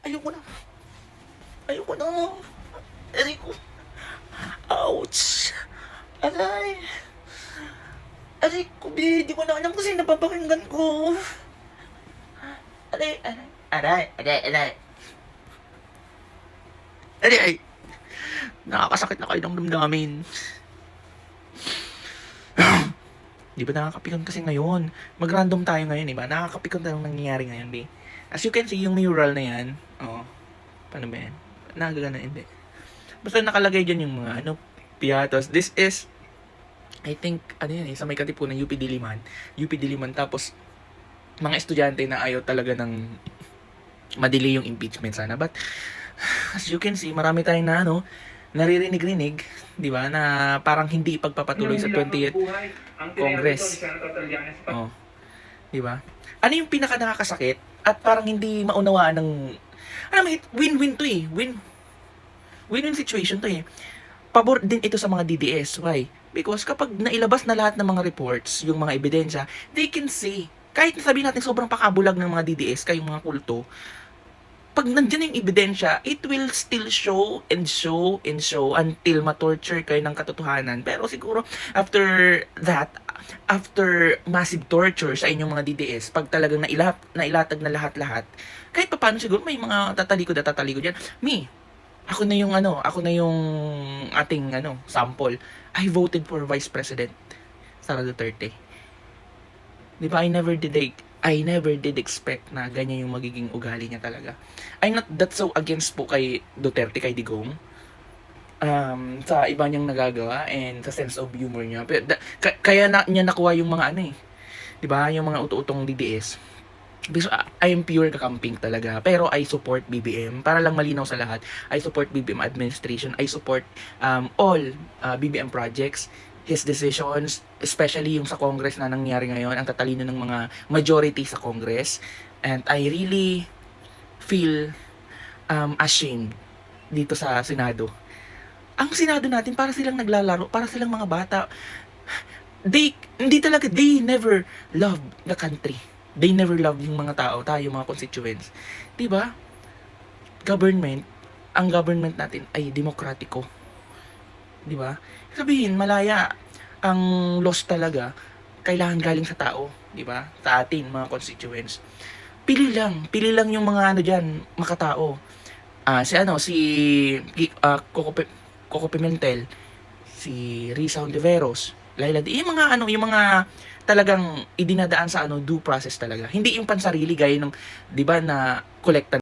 Ayoko na. Ayoko na. Aray ko. Ouch. Aray. Aray ko, be. Di ko na alam kasi napapakinggan ko. Aray, aray. Aray, aray, aray. Aray. Nakakasakit na kayo ng damdamin. Di ba nakakapikon kasi ngayon? Mag-random tayo ngayon, di ba? Nakakapikon tayo ng nangyayari ngayon, be. As you can see, yung mural na yan. Oh. Paano ba yan? Nagagana, hindi. Basta nakalagay dyan yung mga, piatos. This is, I think, sa may Katipunan, UP Diliman. UP Diliman, tapos, mga estudyante na ayaw talaga ng madili yung impeachment sana. But, as you can see, marami tayong naririnig-rinig, di ba, na parang hindi ipagpapatuloy sa 20th Congress. Oh, di ba? Ano yung pinaka nakakasakit at parang hindi maunawaan ng win-win to eh. Win-win situation to eh. Pabor din ito sa mga DDS. Why? Because kapag nailabas na lahat ng mga reports, yung mga ebidensya, they can say, kahit sabihin natin sobrang pakabulag ng mga DDS, kayong mga kulto, pag nandiyan yung ebidensya, it will still show and show and show until ma-torture kayo ng katotohanan. Pero siguro, after that, after massive torture sa inyong mga DDS, pag talagang nailatag na lahat-lahat, kahit pa paano siguro may mga tatalikod dyan. Ako na yung ating sample. I voted for Vice President Sara Duterte. Di ba, I never did expect na ganyan yung magiging ugali niya talaga. I'm not that so against po kay Duterte, kay Digong. Sa iba niyang nagagawa and sa sense of humor niya. Pero kaya niya nakuha yung mga di ba, yung mga utu-utong DDS. Because I am pure kakamping talaga. Pero I support BBM. Para lang malinaw sa lahat, I support BBM administration. I support all BBM projects, his decisions, especially yung sa Congress na nangyari ngayon, ang tatalino ng mga majority sa Congress. And I really feel ashamed dito sa Senado. Ang Senado natin, para silang naglalaro, para silang mga bata. They never love the country. They never love yung mga tao, tayo mga constituents. Diba? Ang government natin ay demokratiko. Di ba? Sabihin, malaya ang laws talaga, kailangan galing sa tao, di ba? Sa atin, mga constituents. Pili lang yung mga diyan, makatao. Coco Pimentel, si Risa Ontiveros, Laila, yung mga talagang idinadaan sa due process talaga. Hindi yung pansarili gaya ng, di ba, na kolekta